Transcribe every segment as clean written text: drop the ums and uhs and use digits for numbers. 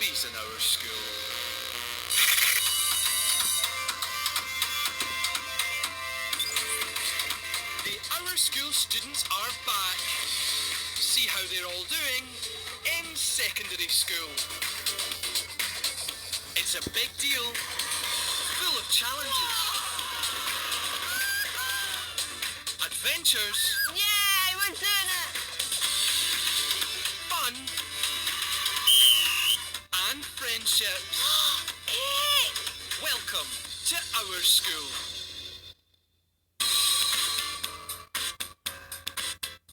boys in our school. The Our School students are back. See how they're all doing in secondary school. It's a big deal, full of challenges, adventures, Yay, we're doing it! fun, and friendships. Welcome to Our School.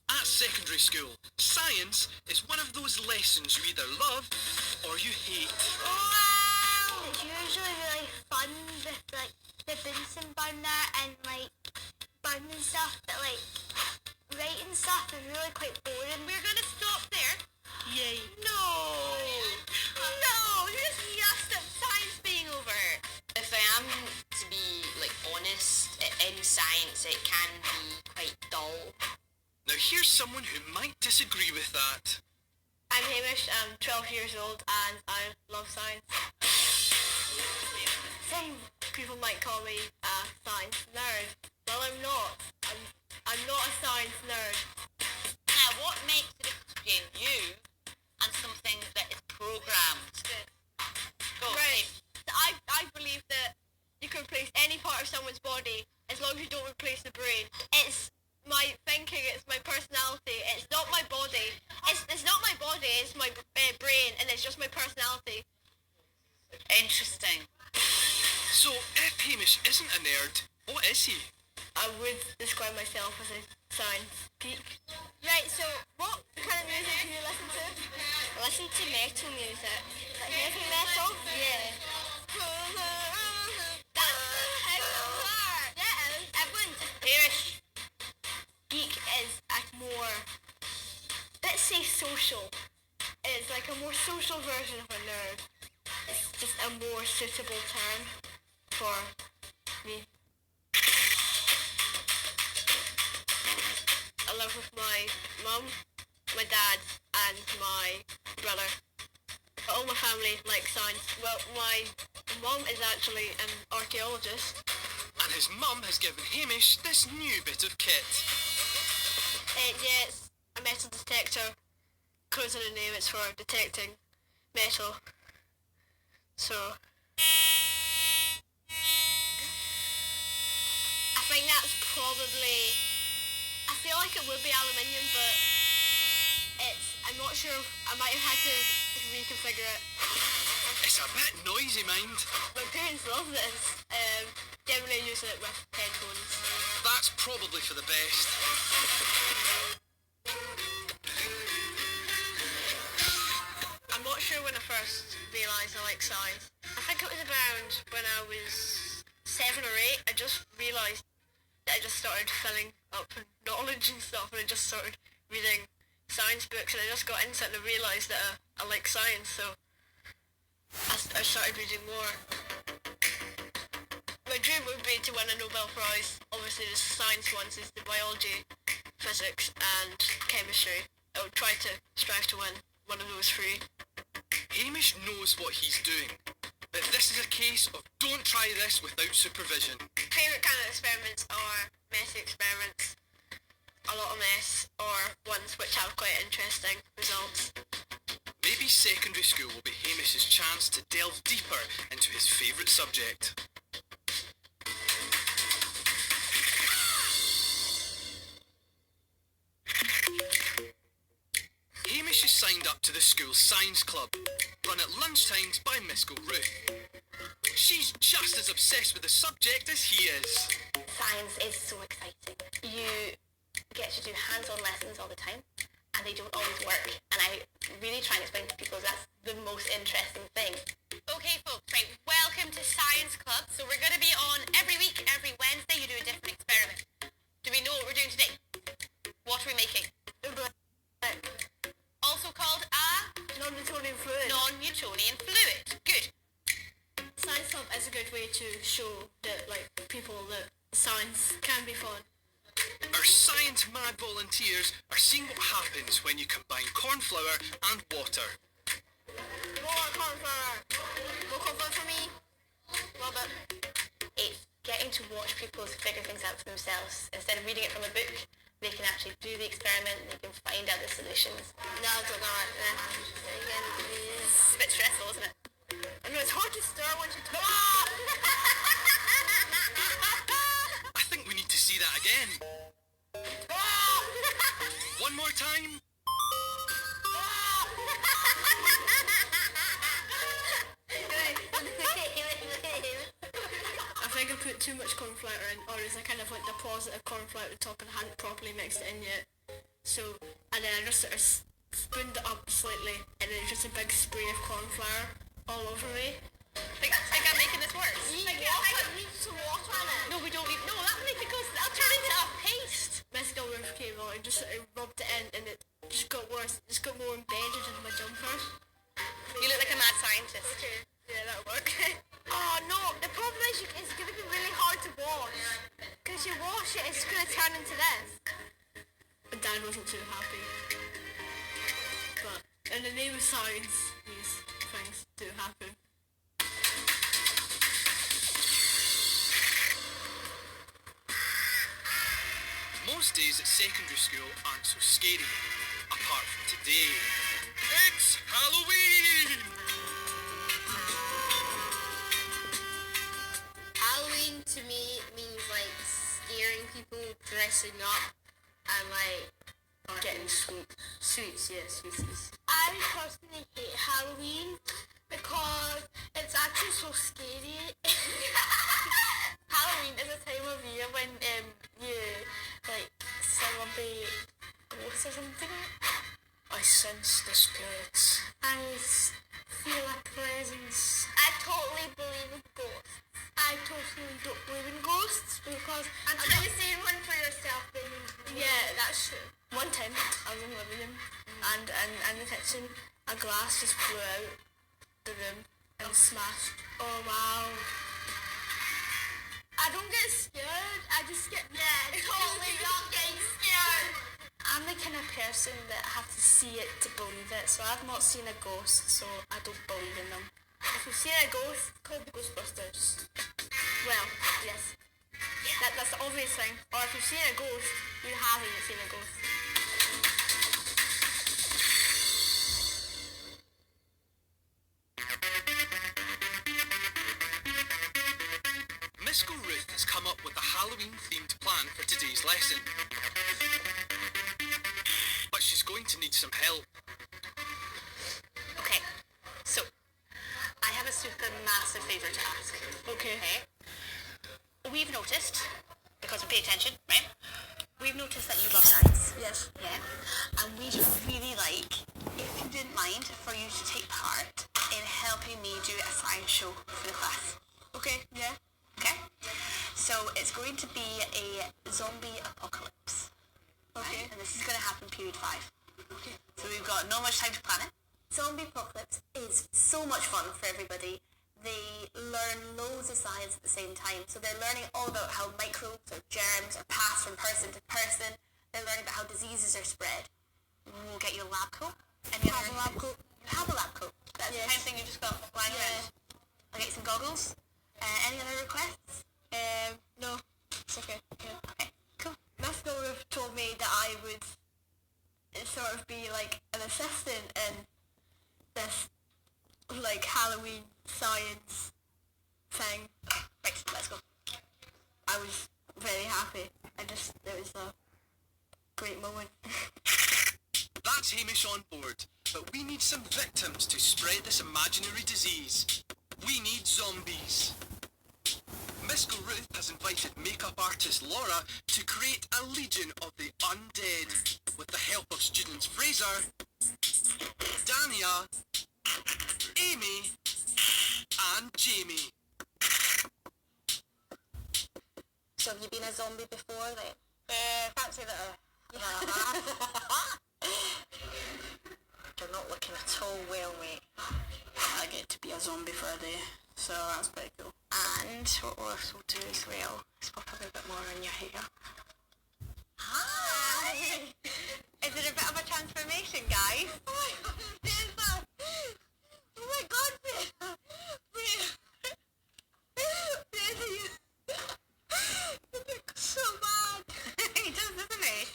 At secondary school, science is one of those lessons you either love or you hate. Wow! It's usually really fun with like the Bunsen burner and like burning stuff, but like writing stuff is really quite boring. We're gonna stop there. Yay. No! No! Just at science being over. If I am to be like honest, in science it can be quite dull. Now here's someone who might disagree with that. I'm Hamish, I'm 12 years old and I love science. Some people might call me a science nerd. Well, I'm not. I'm not a science nerd. Now, what makes the difference between you and something that is programmed? Go, Right. Dave. I believe that you can replace any part of someone's body as long as you don't replace the brain. It's my thinking, it's my personality, it's not my body. It's not my body, it's my brain, and it's just my personality. Interesting. So, if Hamish isn't a nerd, what is he? I would describe myself as a science geek. Right, so what kind of music do you listen to? I listen to metal music. Like heavy metal? Yeah. Yeah, everyone. Hamish. Geek is a more, let's say social. It's like a more social version of a nerd. It's just a more suitable term for me. I live with my mum, my dad, and my brother. All my family like science. Well, my mum is actually an archaeologist. And his mum has given Hamish this new bit of kit. Yeah, it's a metal detector. Clues in the name, it's for detecting metal. So I think that's probably, I feel like it would be aluminium, but I'm not sure, I might have had to reconfigure it. It's a bit noisy, mind. My parents love this. Generally using it with headphones. That's probably for the best. I'm not sure when I first realised I like science. I think it was around when I was 7 or 8. I just realised that I just started filling up with knowledge and stuff, and I just started reading science books, and I just got into it and I realised that I like science, so I started reading more. My dream would be to win a Nobel Prize. Obviously the science ones is the biology, physics and chemistry. I would try to strive to win one of those three. Hamish knows what he's doing, but this is a case of don't try this without supervision. Favourite kind of experiments are messy experiments, a lot of mess, or ones which have quite interesting results. Maybe secondary school will be Hamish's chance to delve deeper into his favourite subject. Hamish is signed up to the school's science club, run at lunchtimes by Miss Ruth. She's just as obsessed with the subject as he is. Science is so exciting. You get to do hands-on lessons all the time, and they don't always work. And I really try and explain to people that's the most interesting thing. Okay, folks, right, welcome to Science Club. So we're going to be on every week, every Wednesday, you do a different experiment. Do we know what we're doing today? What are we making? Also called a Non-Newtonian fluid. non-Newtonian fluid. Good. Science Club is a good way to show that, like, people that science can be fun. Our science mad volunteers are seeing what happens when you combine corn flour and water. More cornflower. More cornflower for me. Love it. It's getting to watch people figure things out for themselves. Instead of reading it from a book, they can actually do the experiment, they can find out the solutions. No, I don't know it. It's a bit stressful, isn't it? I know it's hard to stir when you talk. I think we need to see that again. One more time. I think I put too much cornflour in, or is I kind of like deposit of cornflour at the top and hadn't properly mixed it in yet. So, and then I just sort of spooned it up slightly, and then just a big spray of cornflour all over me. Think I'm making this worse? Need some water in it. No, we don't need... No, that'll make it go... That'll turn into a paste. Miss Gilbert came along and just sort of rubbed it in, and it just got worse. It just got more embedded in my jumper. You look like a mad scientist. Okay, yeah, that'll work. Oh no, the problem is it's going to be really hard to wash. Because you wash it, it's going to turn into this. But Dad wasn't too happy. But in the name of science, these things do happen. Most days at secondary school aren't so scary, apart from today. It's Halloween! Halloween to me means like scaring people, dressing up, and like getting sweets, yeah, sweeties. I personally hate Halloween because it's actually so scary. Halloween is a time of year when you like celebrate ghosts or something. I sense the spirits. I feel a presence. I totally believe in ghosts. I totally don't believe in ghosts because until you see one for yourself, then yeah, that's true. One time I was in the living room and in the kitchen a glass just blew out the room and smashed. Oh wow. I don't get scared, I just get totally not getting scared. I'm the kind of person that I have to see it to believe it, so I've not seen a ghost, so I don't believe in them. If you've seen a ghost, call the Ghostbusters. Well, yes. That's the obvious thing. Or if you've seen a ghost, you haven't seen a ghost. Miss Ruth has come up with a Halloween-themed plan for today's lesson. But she's going to need some help. Okay, so I have a super massive favour to ask. Okay. We've noticed, because we pay attention, right? We've noticed that you love science. Yes. Yeah. And we'd really like, if you didn't mind, for you to take part in helping me do a science show for the class. Okay, yeah. Okay? So it's going to be a zombie apocalypse. Okay. Right? And this is going to happen period 5. Okay. So we've got not much time to plan it. Zombie apocalypse is so much fun for everybody. They learn loads of science at the same time. So they're learning all about how microbes or germs are passed from person to person. They're learning about how diseases are spread. We'll get you a lab coat. You have a lab coat. You have a lab coat. That's Yes. the kind of thing you just got lying around. I'll get you some goggles. Any other requests? No. It's okay. Yeah. Okay, cool. Miss Gilbert told me that I would sort of be like an assistant in this like Halloween science thing. Right, let's go. I was very happy. It was a great moment. That's Hamish on board, but we need some victims to spread this imaginary disease. We need zombies. Miss Ruth has invited makeup artist Laura to create a legion of the undead with the help of students Fraser, Dania, Amy, and Jamie. So have you been a zombie before then? Fancy that. You're not looking at all well, mate. I get to be a zombie for a day, so that's pretty cool. And what we'll also do as well is pop a bit more in your hair. Hi! Is it a bit of a transformation, guys? Oh my God, you look so bad. He does, doesn't he?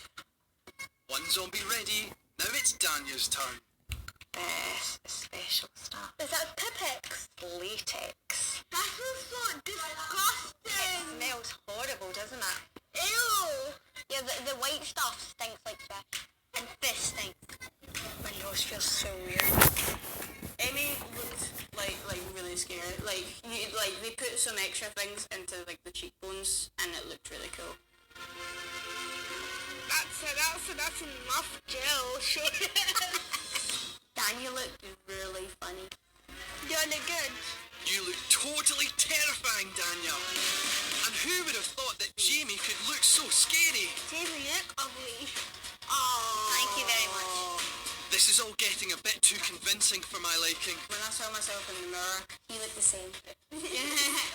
One zombie ready. Now it's Danya's turn. Special stuff. Is that Pipex? Latex. That smells so disgusting. It smells horrible, doesn't it? Ew. Yeah, the white stuff stinks like fish. And fish stinks. My nose feels so weird. Amy looked like really scared. Like they put some extra things into like the cheekbones, and it looked really cool. That's enough gel. Daniel looked really funny. You look good. You look totally terrifying, Danya. And who would have thought that Jamie could look so scary? Jamie, you look ugly. Oh. Thank you very much. This is all getting a bit too convincing for my liking. When I saw myself in the mirror, You look the same.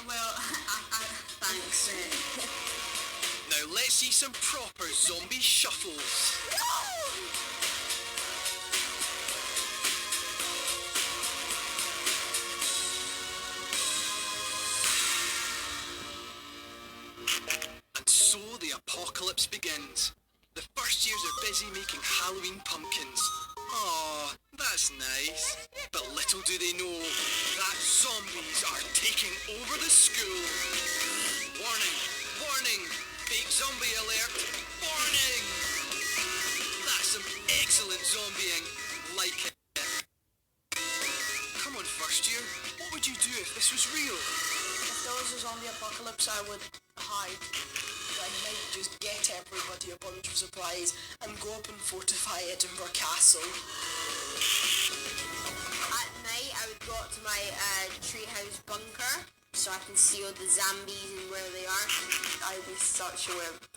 well, thanks. Now let's see some proper zombie shuffles. And so the apocalypse begins. The first years are busy making Halloween pumpkins. Aw, that's nice. But little do they know that zombies are taking over the school. Warning, warning, fake zombie alert, warning! That's some excellent zombieing, like it. Come on, first year, what would you do if this was real? If there was a zombie apocalypse, I would hide. I might just get everybody a bunch of supplies and go up and fortify Edinburgh Castle. At night, I would go up to my treehouse bunker so I can see all the zombies and where they are. I'd be such a wimp.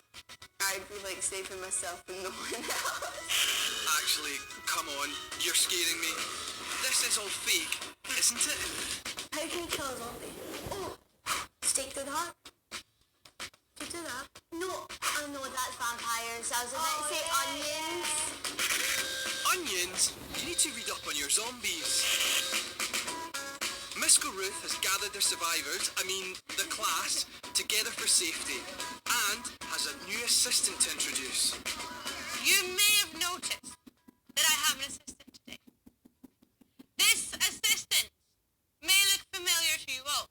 I'd be like saving myself and no one else. Actually, come on, you're scaring me. This is all fake, isn't it? How can you kill a zombie? Oh, stake through the heart. Did you do that? No, oh no, that's vampires. I was about to say onions. Onions? You need to read up on your zombies. Miss Ruth has gathered the survivors, the class, together for safety, and has a new assistant to introduce. You may have noticed that I have an assistant today. This assistant may look familiar to you all.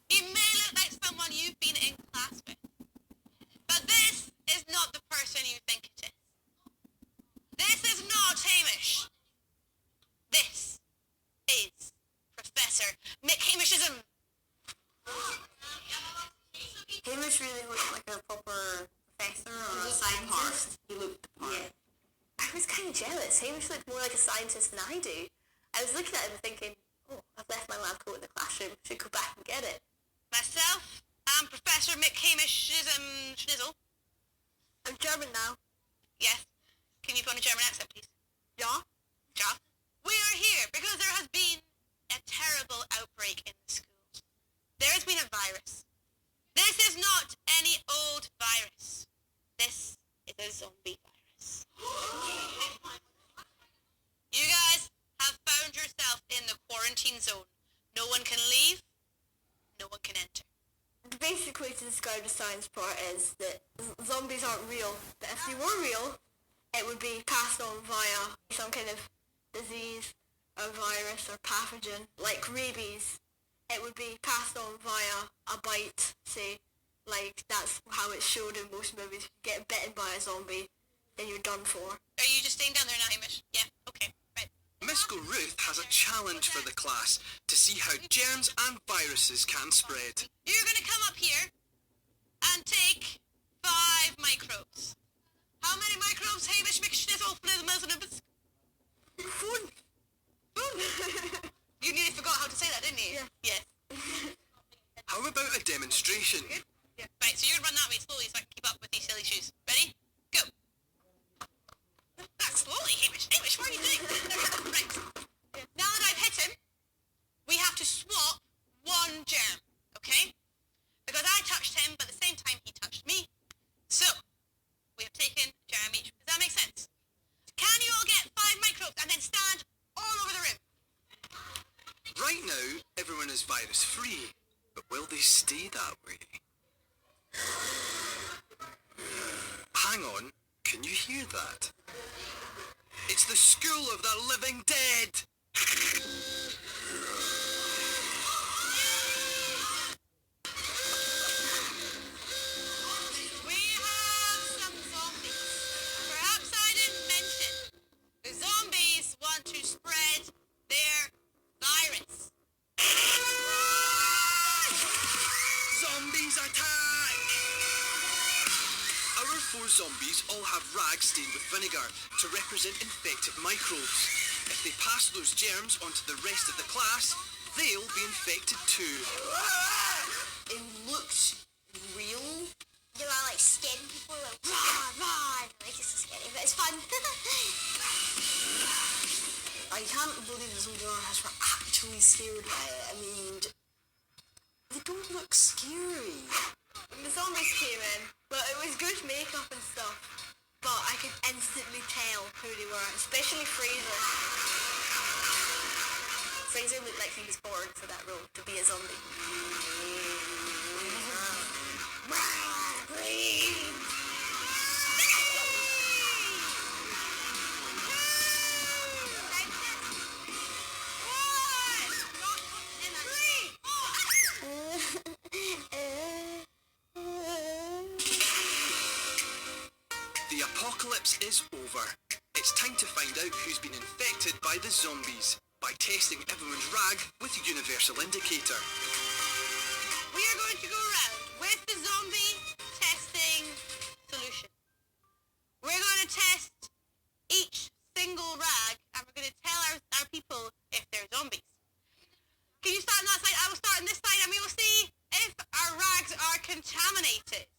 He may look like someone you've been in class with. But this is not the person you think it is. This is not Hamish. This is Professor McHamishism. Hamish really looked like a proper professor or a scientist. He looked the part. Yeah. I was kind of jealous. Hamish looked more like a scientist than I do. I was looking at him thinking, oh, I've left my lab coat in the classroom. Should go back and get it. Myself, I'm Professor McHamishism Schnizzle. I'm German now. Yes. Can you put on a German accent, please? Yeah? Ja. We are here because there has been a terrible outbreak in the schools. There has been a virus. This is not any old virus. This is a zombie virus. You guys have found yourself in the quarantine zone. No one can leave. No one can enter. The basic way to describe the science part is that zombies aren't real. But if they were real, it would be passed on via some kind of disease, or virus, or pathogen. Like rabies, it would be passed on via a bite, say. Like, that's how it's showed in most movies. You get bitten by a zombie, then you're done for. Are you just staying down there now, Hamish? Yeah, okay, right. Miss Ruth has a challenge for the class to see how germs and viruses can spread. You're going to come up here and take 5 microbes. How many microbes, Hamish McSchnizzle, for the numbers? 4. You nearly forgot how to say that, didn't you? Yeah. Yes. How about a demonstration? Yeah. Right, so you're going to run that way slowly so I can keep up with these silly shoes. Ready? Go. That's slowly, Hamish. Hamish, what are you doing? Right. Now that I've hit him, we have to swap 1 germ, okay? Because I touched him, but at the same time he touched me. So, we have taken a germ each. Does that make sense? Can you all get 5 microbes and then stand all over the room? as virus-free, but will they stay that way? Hang on, can you hear that? It's the School of the Living Dead! We have some zombies. Perhaps I didn't mention. The zombies want to spread their virus. Zombies attack! Our 4 zombies all have rags stained with vinegar to represent infected microbes. If they pass those germs onto the rest of the class, they'll be infected too. It looks real. Do I like scaring people? Like, rah, rah. Like, it's so scary, but it's fun. I can't believe the zombie owners were actually scared by it. I mean, they don't look scary. When the zombies came in, well, it was good makeup and stuff, but I could instantly tell who they were, especially Fraser. Fraser looked like he was born for that role, to be a zombie. The apocalypse is over. It's time to find out who's been infected by the zombies by testing everyone's rag with a universal indicator. We are going to go around with the zombie testing solution. We're going to test each single rag and we're going to tell our people if they're zombies. Can you start on that side? I will start on this side and we will see if our rags are contaminated.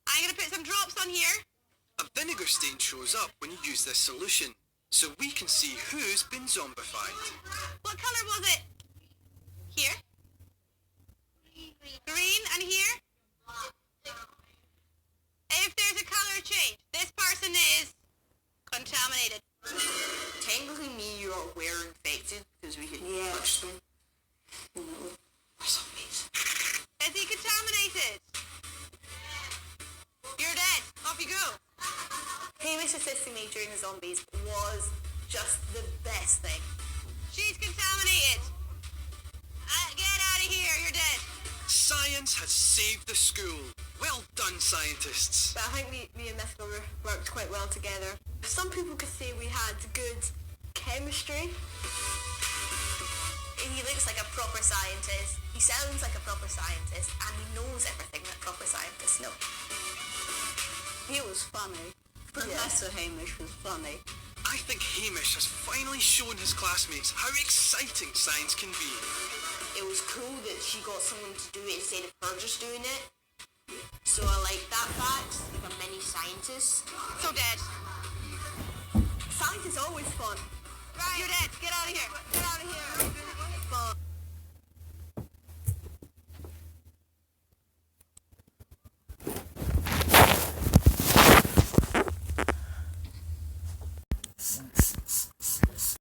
I'm going to put some drops on here. A vinegar stain shows up when you use this solution, so we can see who's been zombified. What colour was it? Here? Green and here? If there's a colour change, this person is contaminated. Technically, me, you are were infected because we could touch them. No, we're zombies. Is he contaminated? You're dead. Off you go. Hamish assisting me during the zombies was just the best thing. She's contaminated. Get out of here. You're dead. Science has saved the school. Well done, scientists. But I think me and Mythical worked quite well together. Some people could say we had good chemistry. He looks like a proper scientist. He sounds like a proper scientist, and he knows everything that proper scientists know. He was funny. Professor Hamish was funny. I think Hamish has finally shown his classmates how exciting science can be. It was cool that she got someone to do it instead of her just doing it. So I like that fact, like a mini scientist. So dead. Science is always fun. Right. You're dead. Get out of here. Get out of here. But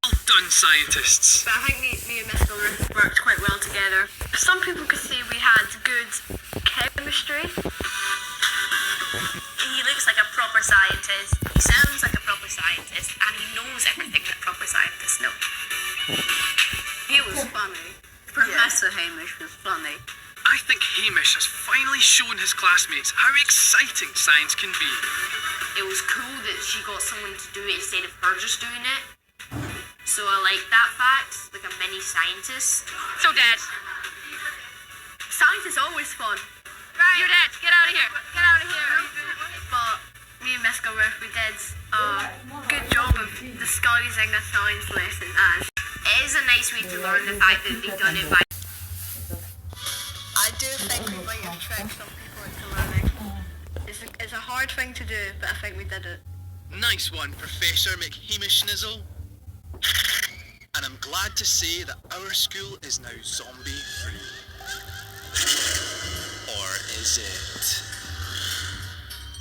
Well done, scientists. But I think me and Mythical worked quite well together. Some people could say we had good chemistry. He looks like a proper scientist. He sounds like a proper scientist, and he knows everything that proper scientists know. he was funny. Professor Hamish was funny. I think Hamish has finally shown his classmates how exciting science can be. It was cool that she got someone to do it instead of her just doing it. So I like that fact, like a mini scientist. So dead. Science is always fun. Right. You're dead. Get out of here. Get out of here. But me and Mythical we did a good job of disguising a science lesson as. It is a nice way to learn the fact that they've done it by. I do think we might have tricked some people into learning. It's a hard thing to do, but I think we did it. Nice one, Professor McHamishnizzle. And I'm glad to say that our school is now zombie-free. Or is it?